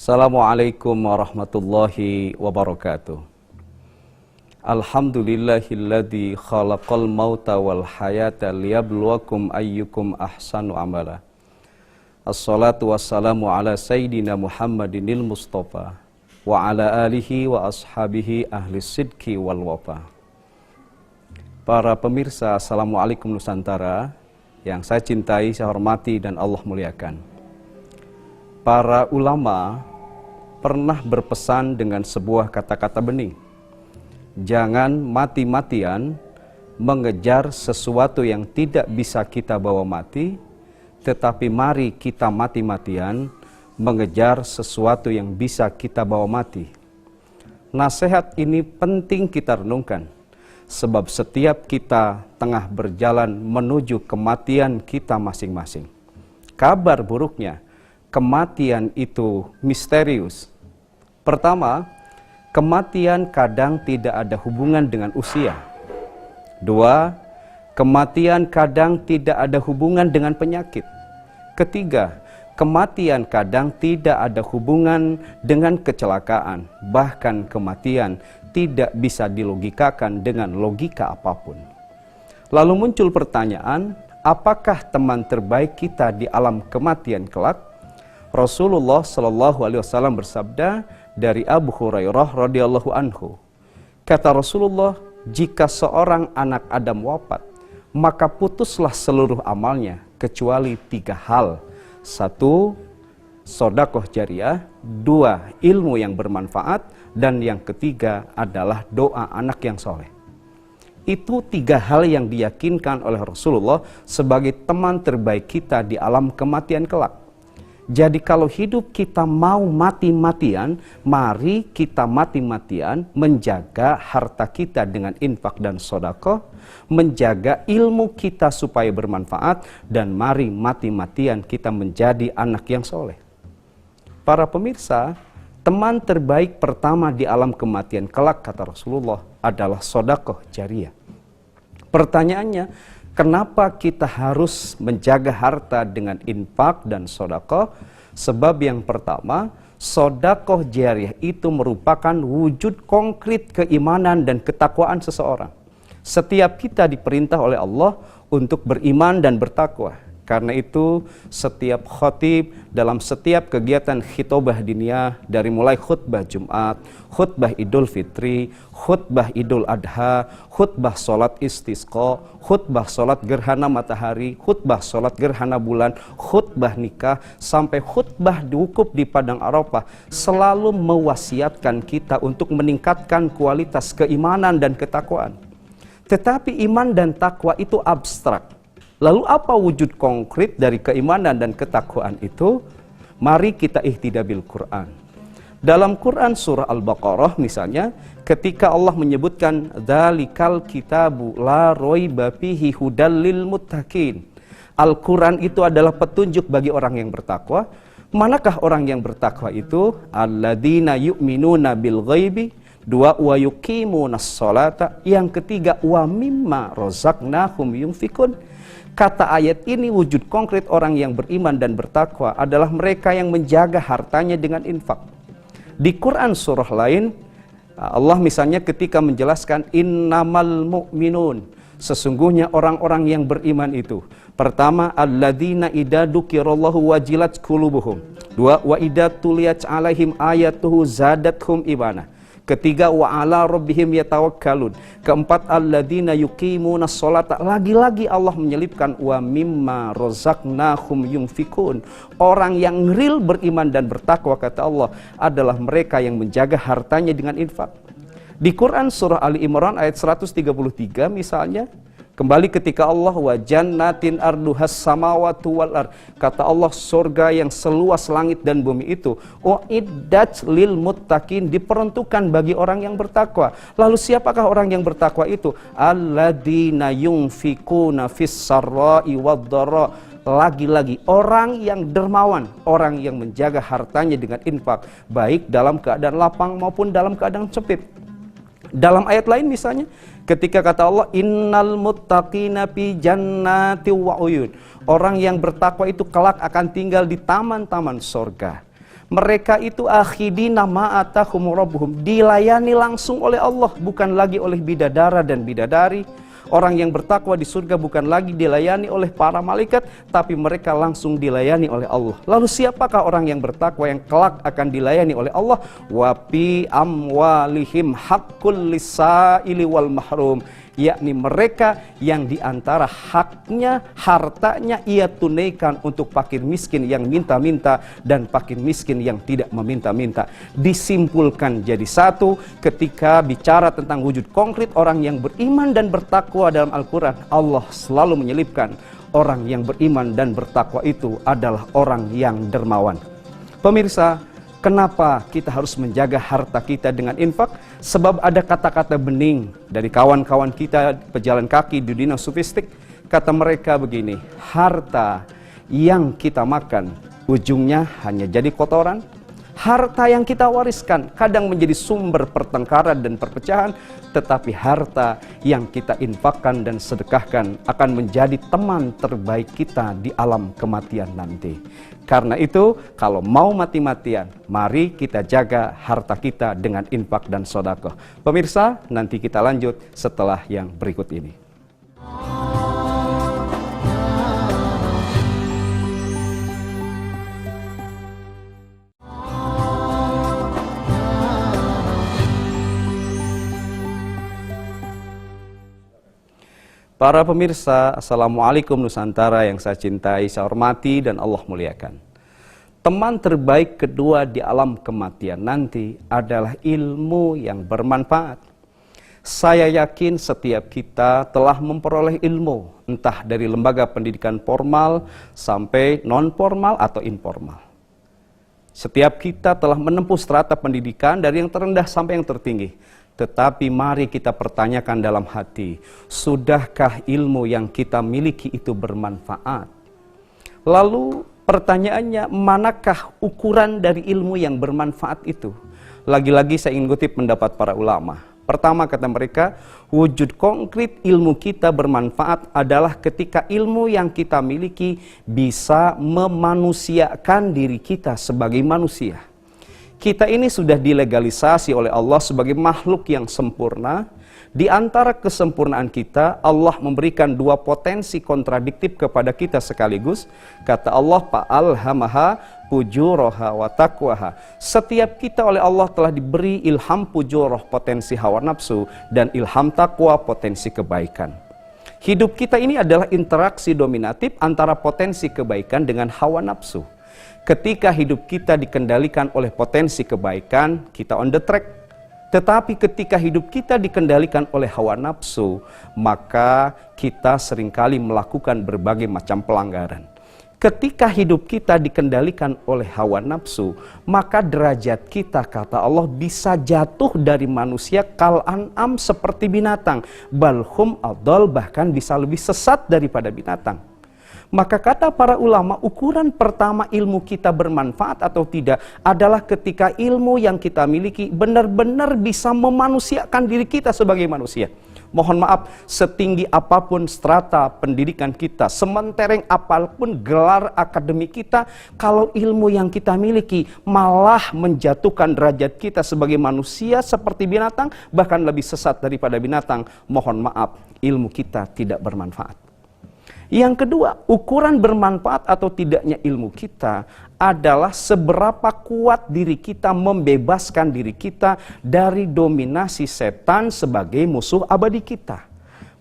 Assalamualaikum warahmatullahi wabarakatuh. Alhamdulillahilladzi khalaqal mauta wal hayata liyabluwakum ayyukum ahsanu amala. Assalatu wassalamu ala sayyidina Muhammadinil Mustafa wa ala alihi wa ashabihi ahli sidki wal wafa. Para pemirsa, Assalamualaikum Nusantara yang saya cintai, saya hormati dan Allah muliakan. Para ulama pernah berpesan dengan sebuah kata-kata bening. Jangan mati-matian mengejar sesuatu yang tidak bisa kita bawa mati, tetapi mari kita mati-matian mengejar sesuatu yang bisa kita bawa mati. Nasihat ini penting kita renungkan, sebab setiap kita tengah berjalan menuju kematian kita masing-masing. Kabar buruknya, kematian itu misterius. Pertama, kematian kadang tidak ada hubungan dengan usia. Dua, kematian kadang tidak ada hubungan dengan penyakit. Ketiga, kematian kadang tidak ada hubungan dengan kecelakaan. Bahkan kematian tidak bisa dilogikakan dengan logika apapun. Lalu muncul pertanyaan, apakah teman terbaik kita di alam kematian kelak? Rasulullah Shallallahu Alaihi Wasallam bersabda dari Abu Hurairah radhiyallahu anhu. Kata Rasulullah, jika seorang anak Adam wafat, maka putuslah seluruh amalnya kecuali tiga hal. Satu, sodakoh jariah. Dua, ilmu yang bermanfaat. Dan yang ketiga adalah doa anak yang soleh. Itu tiga hal yang diyakinkan oleh Rasulullah sebagai teman terbaik kita di alam kematian kelak. Jadi kalau hidup kita mau mati-matian, mari kita mati-matian menjaga harta kita dengan infak dan sedekah, menjaga ilmu kita supaya bermanfaat, dan mari mati-matian kita menjadi anak yang soleh. Para pemirsa, teman terbaik pertama di alam kematian kelak, kata Rasulullah, adalah sedekah jariah. Pertanyaannya, kenapa kita harus menjaga harta dengan infak dan sedekah? Sebab yang pertama, sedekah jariah itu merupakan wujud konkret keimanan dan ketakwaan seseorang. Setiap kita diperintah oleh Allah untuk beriman dan bertakwa. Karena itu setiap khatib dalam setiap kegiatan khitbah diniyah, dari mulai khutbah Jumat, khutbah Idul Fitri, khutbah Idul Adha, khutbah sholat istisqa, khutbah sholat gerhana matahari, khutbah sholat gerhana bulan, khutbah nikah, sampai khutbah wukuf di Padang Arafah, selalu mewasiatkan kita untuk meningkatkan kualitas keimanan dan ketakwaan. Tetapi iman dan takwa itu abstrak. Lalu apa wujud konkret dari keimanan dan ketakwaan itu? Mari kita ihtidah bil Quran. Dalam Quran surah Al-Baqarah misalnya, ketika Allah menyebutkan dzalikal kitabu la raiba fihi hudal lil muttaqin. Al-Quran itu adalah petunjuk bagi orang yang bertakwa. Manakah orang yang bertakwa itu? Alladzina yu'minuna bil ghaibi. Dua, wa yuqimunas sholata. Yang ketiga, wa mimma razaqnahum yunfikun. Kata ayat ini wujud konkret orang yang beriman dan bertakwa adalah mereka yang menjaga hartanya dengan infak. Di Quran surah lain, Allah misalnya ketika menjelaskan innamal mu'minun, sesungguhnya orang-orang yang beriman itu. Pertama, alladzina idza dzukirallahu wajilat qulubuhum. Dua, wa idza tuliyat alaihim ayatuhu zadatuhum imana. Ketiga, wa ala rabbihim yatawakkalun. Keempat, alladzina yuqimunas sholata. Lagi-lagi Allah menyelipkan wa mimma razaqnahum yunfikun. Orang yang real beriman dan bertakwa, kata Allah, adalah mereka yang menjaga hartanya dengan infak. Di Quran surah Ali Imran ayat 133 misalnya, kembali ketika Allah wa jannatin arduhas samawati wal ard, kata Allah surga yang seluas langit dan bumi itu uiddat lil muttaqin, diperuntukkan bagi orang yang bertakwa. Lalu siapakah orang yang bertakwa itu? Alladzina yunfikuna fis sarra'i wad dharra. Lagi-lagi orang yang dermawan, orang yang menjaga hartanya dengan infak, baik dalam keadaan lapang maupun dalam keadaan sempit. Dalam ayat lain misalnya, ketika kata Allah, innal muttaqina fi jannati wa uyun. Orang yang bertakwa itu kelak akan tinggal di taman-taman surga. Mereka itu akhidina ma atahum rabbuhum, dilayani langsung oleh Allah, bukan lagi oleh bidadara dan bidadari. Orang yang bertakwa di surga bukan lagi dilayani oleh para malaikat, tapi mereka langsung dilayani oleh Allah. Lalu siapakah orang yang bertakwa yang kelak akan dilayani oleh Allah? Wa fi amwalihim haqqul lisaili wal mahrum, yakni mereka yang diantara haknya, hartanya ia tunaikan untuk fakir miskin yang minta-minta dan fakir miskin yang tidak meminta-minta. Disimpulkan jadi satu ketika bicara tentang wujud konkret orang yang beriman dan bertakwa dalam Al-Quran. Allah selalu menyelipkan orang yang beriman dan bertakwa itu adalah orang yang dermawan. Pemirsa, kenapa kita harus menjaga harta kita dengan infak? Sebab ada kata-kata bening dari kawan-kawan kita pejalan kaki di dunia sufistik. Kata mereka begini, harta yang kita makan ujungnya hanya jadi kotoran. Harta yang kita wariskan kadang menjadi sumber pertengkaran dan perpecahan. Tetapi harta yang kita infakkan dan sedekahkan akan menjadi teman terbaik kita di alam kematian nanti. Karena itu, kalau mau mati-matian, mari kita jaga harta kita dengan infak dan sedekah. Pemirsa, nanti kita lanjut setelah yang berikut ini. Para pemirsa, Assalamualaikum Nusantara yang saya cintai, saya hormati dan Allah muliakan. Teman terbaik kedua di alam kematian nanti adalah ilmu yang bermanfaat. Saya yakin setiap kita telah memperoleh ilmu, entah dari lembaga pendidikan formal sampai non-formal atau informal. Setiap kita telah menempuh strata pendidikan dari yang terendah sampai yang tertinggi. Tetapi mari kita pertanyakan dalam hati, sudahkah ilmu yang kita miliki itu bermanfaat? Lalu pertanyaannya, manakah ukuran dari ilmu yang bermanfaat itu? Lagi-lagi saya ingin kutip pendapat para ulama. Pertama kata mereka, wujud konkret ilmu kita bermanfaat adalah ketika ilmu yang kita miliki bisa memanusiakan diri kita sebagai manusia. Kita ini sudah dilegalisasi oleh Allah sebagai makhluk yang sempurna. Di antara kesempurnaan kita, Allah memberikan dua potensi kontradiktif kepada kita sekaligus. Kata Allah, fa'alhamaha fujuraha wa taqwaha. Setiap kita oleh Allah telah diberi ilham fujurah, potensi hawa nafsu, dan ilham taqwa, potensi kebaikan. Hidup kita ini adalah interaksi dominatif antara potensi kebaikan dengan hawa nafsu. Ketika hidup kita dikendalikan oleh potensi kebaikan, kita on the track. Tetapi ketika hidup kita dikendalikan oleh hawa nafsu, maka kita seringkali melakukan berbagai macam pelanggaran. Ketika hidup kita dikendalikan oleh hawa nafsu, maka derajat kita, kata Allah, bisa jatuh dari manusia kal an'am, seperti binatang. Balhum adol, bahkan bisa lebih sesat daripada binatang. Maka kata para ulama, ukuran pertama ilmu kita bermanfaat atau tidak adalah ketika ilmu yang kita miliki benar-benar bisa memanusiakan diri kita sebagai manusia. Mohon maaf, setinggi apapun strata pendidikan kita, sementereng apapun gelar akademik kita, kalau ilmu yang kita miliki malah menjatuhkan derajat kita sebagai manusia seperti binatang, bahkan lebih sesat daripada binatang, mohon maaf, ilmu kita tidak bermanfaat. Yang kedua, ukuran bermanfaat atau tidaknya ilmu kita adalah seberapa kuat diri kita membebaskan diri kita dari dominasi setan sebagai musuh abadi kita.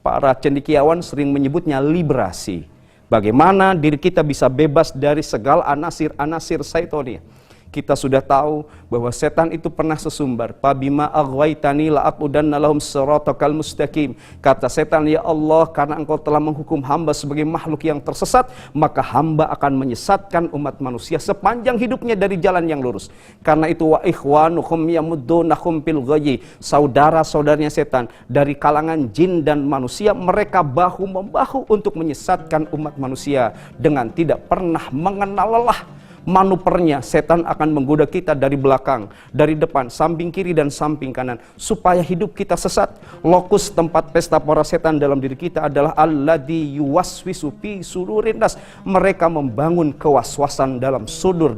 Para cendekiawan sering menyebutnya liberasi. Bagaimana diri kita bisa bebas dari segala anasir-anasir syaitonia. Kita sudah tahu bahwa setan itu pernah sesumbar. Fabima aghwaytani la'aqudanna lahum siratakal mustaqim. Kata setan, ya Allah, karena engkau telah menghukum hamba sebagai makhluk yang tersesat, maka hamba akan menyesatkan umat manusia sepanjang hidupnya dari jalan yang lurus. Karena itu wa ikhwanuhum yamuddunahum fil ghayyi. Saudara-saudaranya setan dari kalangan jin dan manusia, mereka bahu-membahu untuk menyesatkan umat manusia dengan tidak pernah mengenal lelah. manuvernya, setan akan menggoda kita dari belakang, dari depan, samping kiri dan samping kanan, supaya hidup kita sesat. Lokus tempat pesta pora setan dalam diri kita adalah alladzi yuwaswisu fi sudurin nas. Mereka membangun kewaswasan dalam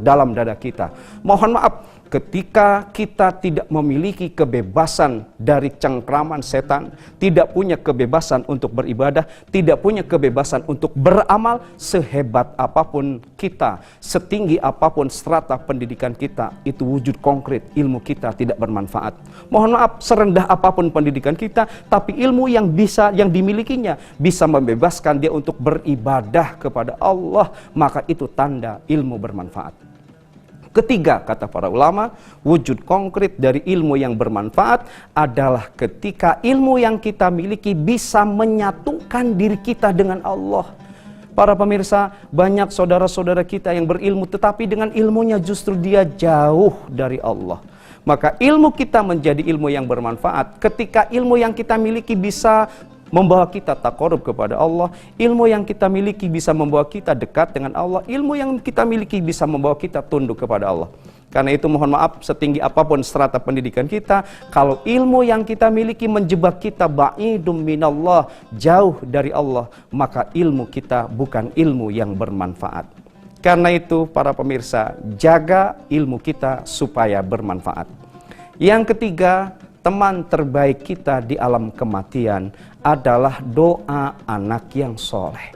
dalam dada kita. Mohon maaf, ketika kita tidak memiliki kebebasan dari cengkraman setan, tidak punya kebebasan untuk beribadah, tidak punya kebebasan untuk beramal, sehebat apapun kita, setinggi apapun strata pendidikan kita, itu wujud konkret, ilmu kita tidak bermanfaat. Mohon maaf, serendah apapun pendidikan kita, tapi ilmu yang dimilikinya bisa membebaskan dia untuk beribadah kepada Allah, maka itu tanda ilmu bermanfaat. Ketiga, kata para ulama, wujud konkret dari ilmu yang bermanfaat adalah ketika ilmu yang kita miliki bisa menyatukan diri kita dengan Allah. Para pemirsa, banyak saudara-saudara kita yang berilmu tetapi dengan ilmunya justru dia jauh dari Allah. Maka ilmu kita menjadi ilmu yang bermanfaat ketika ilmu yang kita miliki bisa membawa kita taqarrub kepada Allah, ilmu yang kita miliki bisa membawa kita dekat dengan Allah, ilmu yang kita miliki bisa membawa kita tunduk kepada Allah. Karena itu mohon maaf, setinggi apapun strata pendidikan kita, kalau ilmu yang kita miliki menjebak kita ba'idum minallah, jauh dari Allah, maka ilmu kita bukan ilmu yang bermanfaat. Karena itu para pemirsa, jaga ilmu kita supaya bermanfaat. Yang ketiga, teman terbaik kita di alam kematian adalah doa anak yang soleh.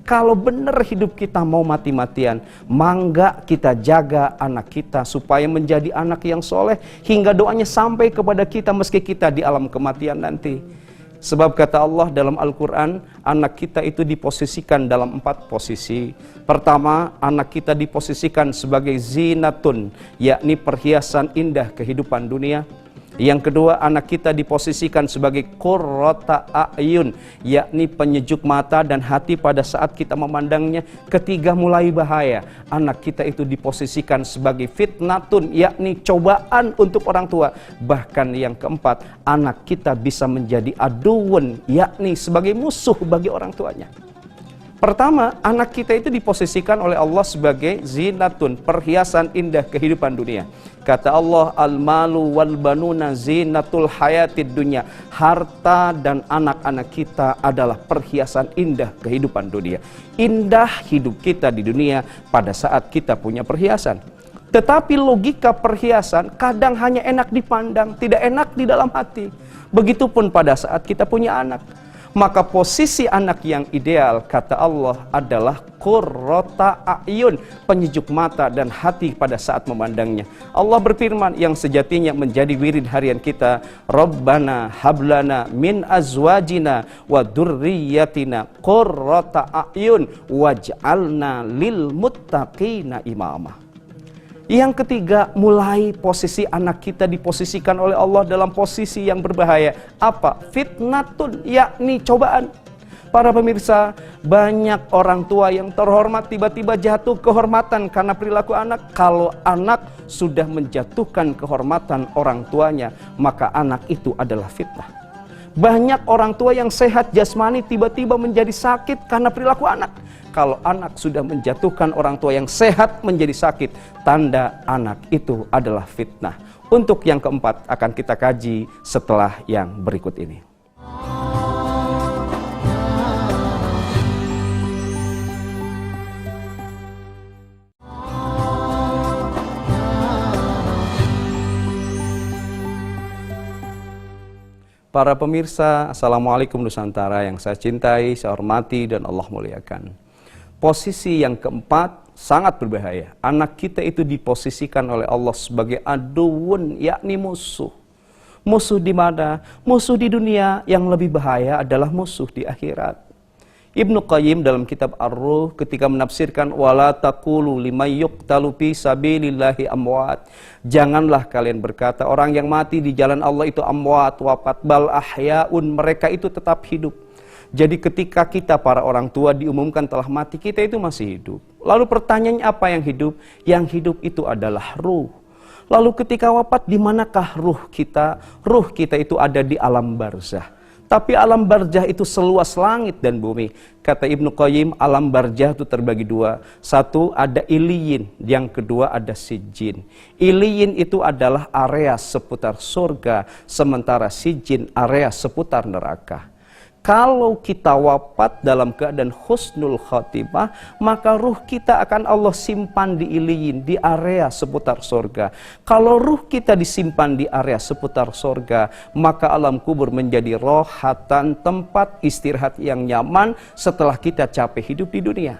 Kalau benar hidup kita mau mati-matian, mangga kita jaga anak kita supaya menjadi anak yang soleh hingga doanya sampai kepada kita meski kita di alam kematian nanti. Sebab kata Allah dalam Al-Quran, anak kita itu diposisikan dalam 4 posisi. Pertama, anak kita diposisikan sebagai zinatun, yakni perhiasan indah kehidupan dunia. Yang kedua, anak kita diposisikan sebagai qurrata a'yun, yakni penyejuk mata dan hati pada saat kita memandangnya. Ketiga, mulai bahaya, anak kita itu diposisikan sebagai fitnatun, yakni cobaan untuk orang tua. Bahkan yang keempat, anak kita bisa menjadi aduun, yakni sebagai musuh bagi orang tuanya. Pertama, anak kita itu diposisikan oleh Allah sebagai zinatun, perhiasan indah kehidupan dunia. Kata Allah, al-malu wal banuna zinatul hayatid dunya. Harta dan anak-anak kita adalah perhiasan indah kehidupan dunia. Indah hidup kita di dunia pada saat kita punya perhiasan. Tetapi logika perhiasan kadang hanya enak dipandang, tidak enak di dalam hati. Begitupun pada saat kita punya anak. Maka posisi anak yang ideal, kata Allah, adalah qurrata a'yun, penyejuk mata dan hati pada saat memandangnya. Allah berfirman yang sejatinya menjadi wirid harian kita, Rabbana hablana min azwajina wa dzurriyyatina qurrata a'yun waj'alna lil muttaqina imama. Yang ketiga, mulai posisi anak kita diposisikan oleh Allah dalam posisi yang berbahaya. Apa? Fitnatun, yakni cobaan. Para pemirsa, banyak orang tua yang terhormat tiba-tiba jatuh kehormatan karena perilaku anak. Kalau anak sudah menjatuhkan kehormatan orang tuanya, maka anak itu adalah fitnah. Banyak orang tua yang sehat jasmani tiba-tiba menjadi sakit karena perilaku anak. Kalau anak sudah menjatuhkan orang tua yang sehat menjadi sakit, tanda anak itu adalah fitnah. Untuk yang keempat akan kita kaji setelah yang berikut ini. Para pemirsa, Assalamualaikum Nusantara yang saya cintai, saya hormati, dan Allah muliakan. Posisi yang keempat sangat berbahaya. Anak kita itu diposisikan oleh Allah sebagai aduun, yakni musuh. Musuh di mana? Musuh di dunia. Yang lebih bahaya adalah musuh di akhirat. Ibnu Qayyim dalam kitab Ar-Ruh ketika menafsirkan wala taqulu liman yuqtalu fi sabilillahi amwat. Janganlah kalian berkata orang yang mati di jalan Allah itu amwat, wafat, bal ahyaun, mereka itu tetap hidup. Jadi ketika kita para orang tua diumumkan telah mati, kita itu masih hidup. Lalu pertanyaannya apa yang hidup? Yang hidup itu adalah ruh. Lalu ketika wafat, di manakah ruh kita? Ruh kita itu ada di alam barzah. Tapi alam barzah itu seluas langit dan bumi. Kata Ibnu Qayyim, alam barzah itu terbagi dua. Satu ada iliyin, yang kedua ada sijin. Iliyin itu adalah area seputar surga, sementara sijin area seputar neraka. Kalau kita wafat dalam keadaan husnul khotimah, maka ruh kita akan Allah simpan di iliyin, di area seputar surga. Kalau ruh kita disimpan di area seputar surga, maka alam kubur menjadi rohatan, tempat istirahat yang nyaman setelah kita capek hidup di dunia.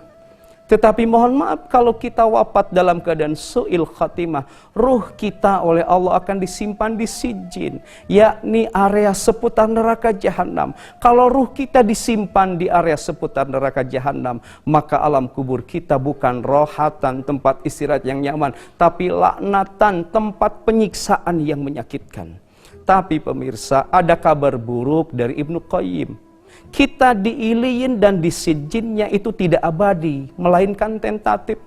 Tetapi mohon maaf, kalau kita wafat dalam keadaan su'il khatimah, ruh kita oleh Allah akan disimpan di sijin, yakni area seputar neraka jahanam. Kalau ruh kita disimpan di area seputar neraka jahanam, maka alam kubur kita bukan rohatan, tempat istirahat yang nyaman, tapi laknatan, tempat penyiksaan yang menyakitkan. Tapi pemirsa, ada kabar buruk dari Ibnu Qayyim. Kita di iliyin dan di sijinnya itu tidak abadi, melainkan tentatif.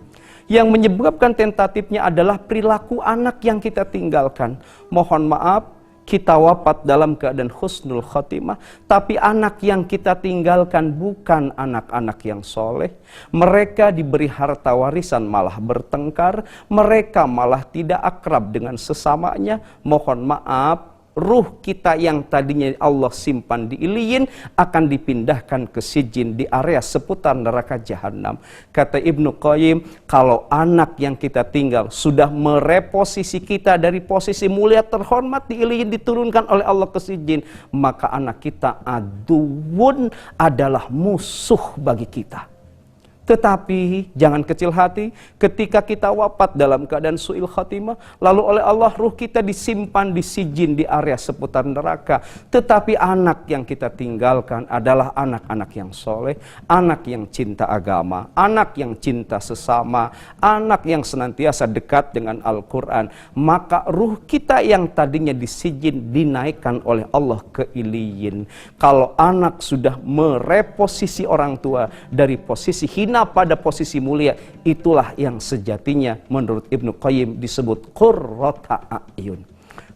Yang menyebabkan tentatifnya adalah perilaku anak yang kita tinggalkan. Mohon maaf, kita wafat dalam keadaan husnul khotimah, tapi anak yang kita tinggalkan bukan anak-anak yang soleh. Mereka diberi harta warisan malah bertengkar, mereka malah tidak akrab dengan sesamanya. Mohon maaf, ruh kita yang tadinya Allah simpan di iliyin akan dipindahkan ke sijin, di area seputar neraka jahanam. Kata Ibnu Qayyim, kalau anak yang kita tinggal sudah mereposisi kita dari posisi mulia terhormat di iliyin diturunkan oleh Allah ke sijin, maka anak kita aduun, adalah musuh bagi kita. Tetapi jangan kecil hati, ketika kita wafat dalam keadaan su'il khatimah, lalu oleh Allah ruh kita disimpan di sijin, di area seputar neraka. Tetapi anak yang kita tinggalkan adalah anak-anak yang soleh, anak yang cinta agama, anak yang cinta sesama, anak yang senantiasa dekat dengan Al-Quran. Maka ruh kita yang tadinya di sijin dinaikkan oleh Allah ke iliyin. Kalau anak sudah mereposisi orang tua dari posisi hina pada posisi mulia, itulah yang sejatinya menurut Ibnu Qayyim disebut qurrata a'yun.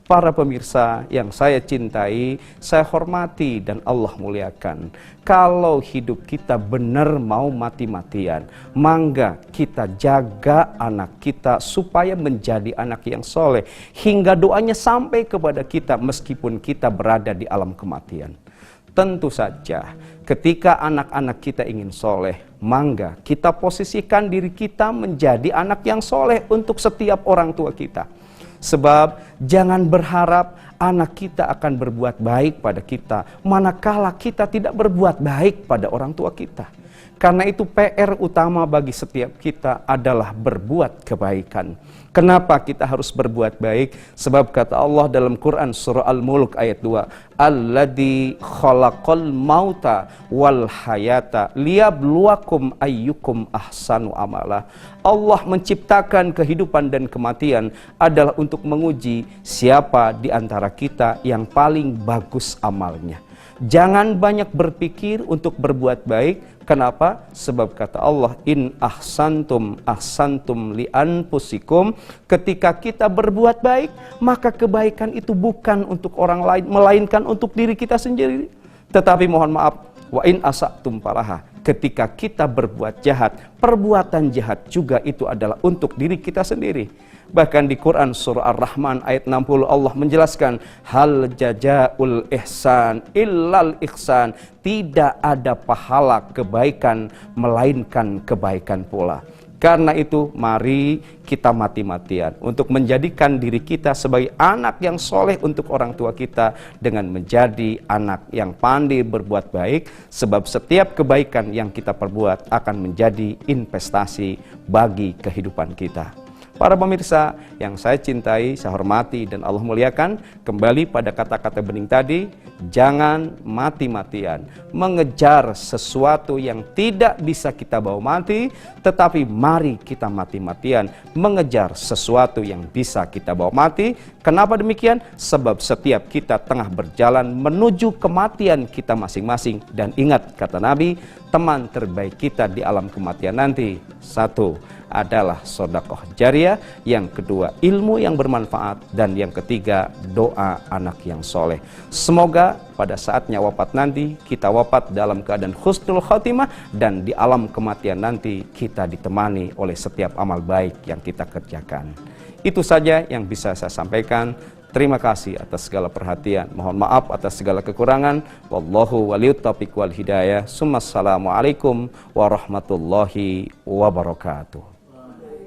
Para pemirsa yang saya cintai, saya hormati dan Allah muliakan. Kalau hidup kita benar mau mati-matian, mangga kita jaga anak kita supaya menjadi anak yang soleh, hingga doanya sampai kepada kita meskipun kita berada di alam kematian. Tentu saja ketika anak-anak kita ingin soleh, mangga kita posisikan diri kita menjadi anak yang soleh untuk setiap orang tua kita. Sebab jangan berharap anak kita akan berbuat baik pada kita, manakala kita tidak berbuat baik pada orang tua kita. Karena itu PR utama bagi setiap kita adalah berbuat kebaikan. Kenapa kita harus berbuat baik? Sebab kata Allah dalam Quran surah Al-Mulk ayat 2, Alladzi khalaqal mauta wal hayata liyabluwakum ayyukum ahsanu amala. Allah menciptakan kehidupan dan kematian adalah untuk menguji siapa di antara kita yang paling bagus amalnya. Jangan banyak berpikir untuk berbuat baik. Kenapa? Sebab kata Allah, in ahsantum ahsantum li anfusikum. Ketika kita berbuat baik, maka kebaikan itu bukan untuk orang lain, melainkan untuk diri kita sendiri. Tetapi mohon maaf, wa in asatum falaha. Ketika kita berbuat jahat, perbuatan jahat juga itu adalah untuk diri kita sendiri. Bahkan di Quran surah Ar-Rahman ayat 60 Allah menjelaskan, hal jazaul ihsan illal ihsan. Tidak ada pahala kebaikan melainkan kebaikan pula. Karena itu mari kita mati-matian untuk menjadikan diri kita sebagai anak yang soleh untuk orang tua kita dengan menjadi anak yang pandai berbuat baik. Sebab setiap kebaikan yang kita perbuat akan menjadi investasi bagi kehidupan kita. Para pemirsa yang saya cintai, saya hormati dan Allah muliakan, kembali pada kata-kata bening tadi, jangan mati-matian mengejar sesuatu yang tidak bisa kita bawa mati, tetapi mari kita mati-matian mengejar sesuatu yang bisa kita bawa mati. Kenapa demikian? Sebab setiap kita tengah berjalan menuju kematian kita masing-masing. Dan ingat kata Nabi, teman terbaik kita di alam kematian nanti, satu adalah sedekah jariah, yang kedua ilmu yang bermanfaat, dan yang ketiga doa anak yang soleh. Semoga pada saatnya wafat nanti kita wafat dalam keadaan husnul khotimah, dan di alam kematian nanti kita ditemani oleh setiap amal baik yang kita kerjakan. Itu saja yang bisa saya sampaikan. Terima kasih atas segala perhatian. Mohon maaf atas segala kekurangan. Wallahu waliyut taufiq wal hidayah. Assalamualaikum warahmatullahi wabarakatuh.